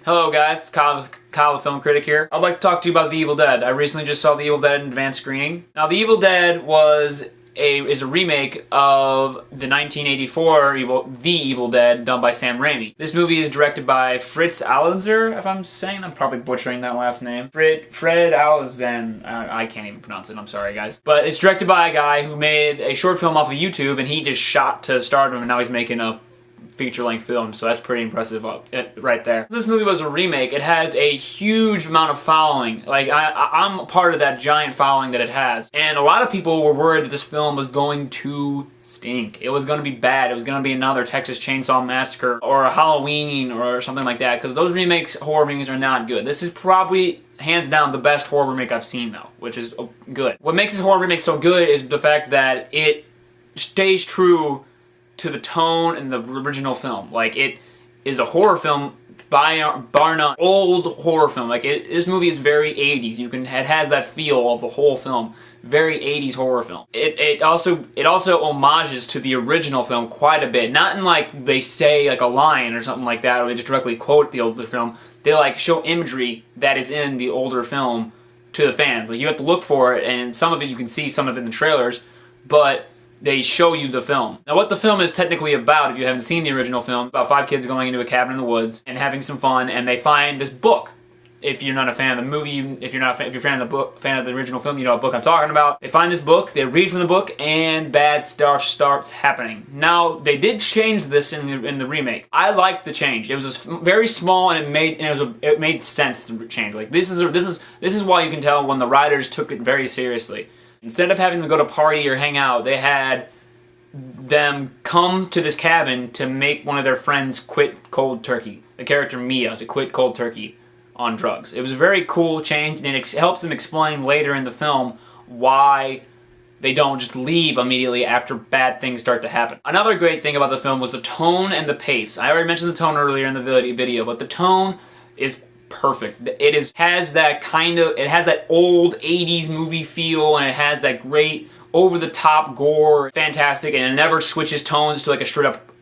Hello guys, it's Kyle the Film Critic here. I'd like to talk to you about The Evil Dead. I recently just saw The Evil Dead in advanced screening. Now, The Evil Dead is a remake of the 1984 The Evil Dead done by Sam Raimi. This movie is directed by Fritz Allenzer, if I'm saying, I'm probably butchering that last name. Fred Allenzen. I can't even pronounce it, I'm sorry guys. But it's directed by a guy who made a short film off of YouTube and he just shot to stardom and now he's making a feature-length film, so that's pretty impressive right there. This movie was a remake. It has a huge amount of following. Like, I'm a part of that giant following that it has. And a lot of people were worried that this film was going to stink. It was going to be bad. It was going to be another Texas Chainsaw Massacre or a Halloween or something like that, because those horror remakes are not good. This is probably, hands down, the best horror remake I've seen, though, which is good. What makes this horror remake so good is the fact that it stays true to the tone in the original film. Like, it is a horror film, bar none, old horror film. Like, this movie is very 80s. It has that feel of the whole film. Very 80s horror film. It also homages to the original film quite a bit. Not in, like, they say, like, a line or something like that, or they just directly quote the older film. They, like, show imagery that is in the older film to the fans. Like, you have to look for it, and some of it you can see, some of it in the trailers, but they show you the film. Now, what the film is technically about, if you haven't seen the original film, about 5 kids going into a cabin in the woods and having some fun, and they find this book. If you're not a fan of the movie, if you're a fan of the original film, you know what book I'm talking about. They find this book, they read from the book, and bad stuff starts happening. Now, they did change this in the remake. I liked the change. It was very small, and it made sense to change. Like, this is why you can tell when the writers took it very seriously. Instead of having them go to party or hang out, they had them come to this cabin to make one of their friends quit cold turkey. The character Mia to quit cold turkey on drugs. It was a very cool change, and it helps them explain later in the film why they don't just leave immediately after bad things start to happen. Another great thing about the film was the tone and the pace. I already mentioned the tone earlier in the video, but the tone is perfect. It has that old 80s movie feel, and it has that great over-the-top gore, fantastic, and it never switches tones to like a straight-up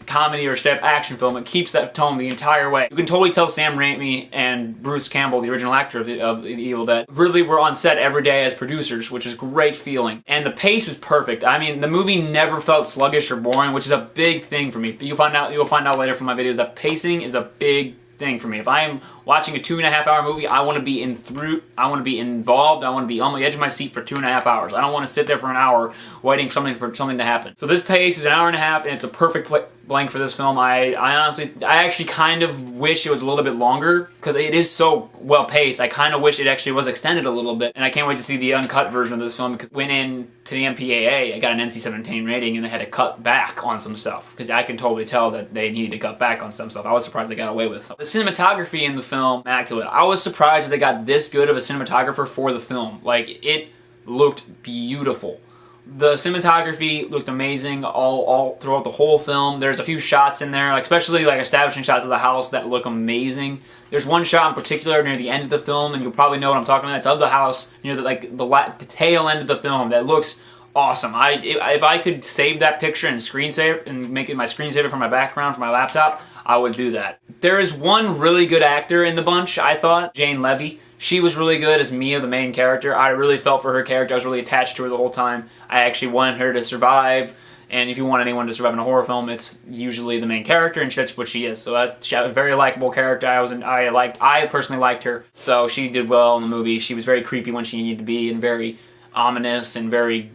comedy or straight-up action film. It keeps that tone the entire way. You can totally tell Sam Raimi and Bruce Campbell, the original actor of The Evil Dead, really were on set every day as producers, which is great feeling. And the pace was perfect. I mean, the movie never felt sluggish or boring, which is a big thing for me. But you'll find out later from my videos that pacing is a big thing for me. If I am watching a 2.5 hour movie, I want to be involved, I want to be on the edge of my seat for 2.5 hours. I don't want to sit there for an hour waiting for something to happen. So this pace is 1.5 hours, and it's a perfect length for this film. I actually kind of wish it was a little bit longer, because it is so well paced. I kind of wish it actually was extended a little bit, and I can't wait to see the uncut version of this film, because went in to the MPAA, I got an NC-17 rating, and they had to cut back on some stuff, because I can totally tell that they needed to cut back on some stuff. I was surprised they got away with some. The cinematography in the film, immaculate. I was surprised that they got this good of a cinematographer for the film. Like, it looked beautiful. The cinematography looked amazing all throughout the whole film. There's a few shots in there, especially establishing shots of the house that look amazing. There's one shot in particular near the end of the film, and you'll probably know what I'm talking about. It's of the house near the tail end of the film that looks awesome. If I could save that picture and screensaver and make it my screensaver for my background for my laptop, I would do that. There is one really good actor in the bunch, I thought, Jane Levy. She was really good as Mia, the main character. I really felt for her character. I was really attached to her the whole time. I actually wanted her to survive, and if you want anyone to survive in a horror film, it's usually the main character, and that's what she is. So she had a very likable character. I personally liked her, so she did well in the movie. She was very creepy when she needed to be, and very ominous, and very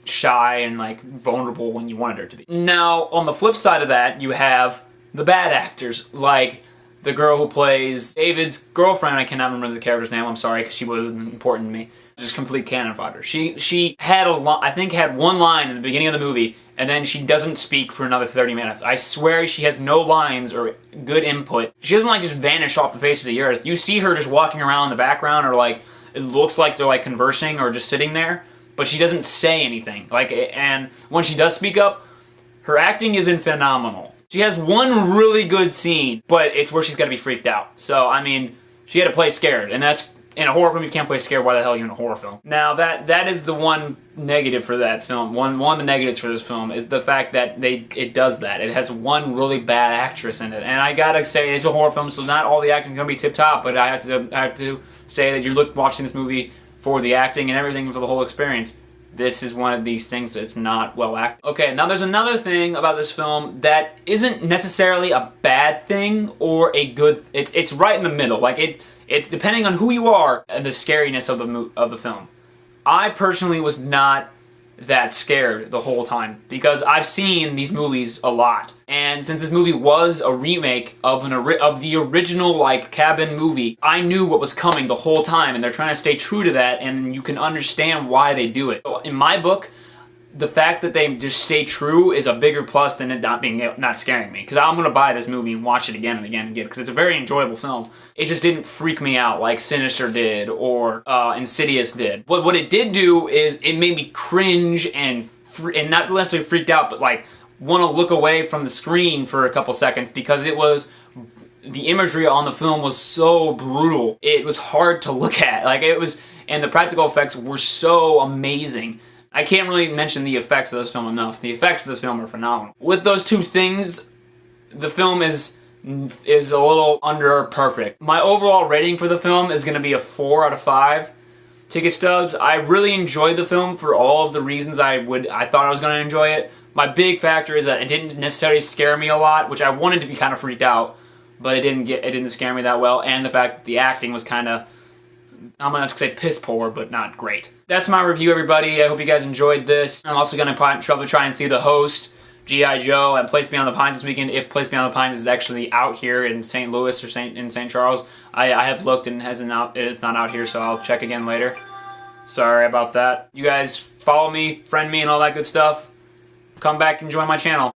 shy and vulnerable when you wanted her to be. Now, on the flip side of that, you have the bad actors, like the girl who plays David's girlfriend. I cannot remember the character's name, I'm sorry, because she wasn't important to me. Just complete cannon fodder. She had had one line in the beginning of the movie, and then she doesn't speak for another 30 minutes. I swear she has no lines or good input. She doesn't just vanish off the face of the earth. You see her just walking around in the background, or it looks like they're conversing or just sitting there, but she doesn't say anything. And when she does speak up, her acting isn't phenomenal. She has one really good scene, but it's where she's got to be freaked out. So, I mean, she had to play scared, and that's in a horror film you can't play scared. Why the hell are you in a horror film? Now that is the one negative for that film. One of the negatives for this film is the fact that it does that. It has one really bad actress in it, and I gotta say it's a horror film, so not all the acting is gonna be tip top. But I have to say that you're watching this movie for the acting and everything, for the whole experience. This is one of these things that's not well acted. Okay, now there's another thing about this film that isn't necessarily a bad thing or a good. It's right in the middle. Like it's depending on who you are and the scariness of the film. I personally was not that scared the whole time because I've seen these movies a lot, and since this movie was a remake of the original like cabin movie, I knew what was coming the whole time, and they're trying to stay true to that, and you can understand why they do it. So in my book, the fact that they just stay true is a bigger plus than it not scaring me, because I'm gonna buy this movie and watch it again and again and again because it's a very enjoyable film. It just didn't freak me out like Sinister did or Insidious did. What it did do is it made me cringe and not necessarily freaked out, but like want to look away from the screen for a couple seconds because the imagery on the film was so brutal. It was hard to look at. And the practical effects were so amazing. I can't really mention the effects of this film enough. The effects of this film are phenomenal. With those two things, the film is a little under perfect. My overall rating for the film is going to be a 4 out of 5 ticket stubs. I really enjoyed the film for all of the reasons I thought I was going to enjoy it. My big factor is that it didn't necessarily scare me a lot, which I wanted to be kind of freaked out, but it didn't scare me that well, and the fact that the acting was kind of, I'm going to say piss poor, but not great. That's my review, everybody. I hope you guys enjoyed this. I'm also going to probably try and see The Host, G.I. Joe, at Place Beyond the Pines this weekend, if Place Beyond the Pines is actually out here in St. Louis or in St. Charles. I have looked and it's not out here, so I'll check again later. Sorry about that. You guys follow me, friend me, and all that good stuff. Come back and join my channel.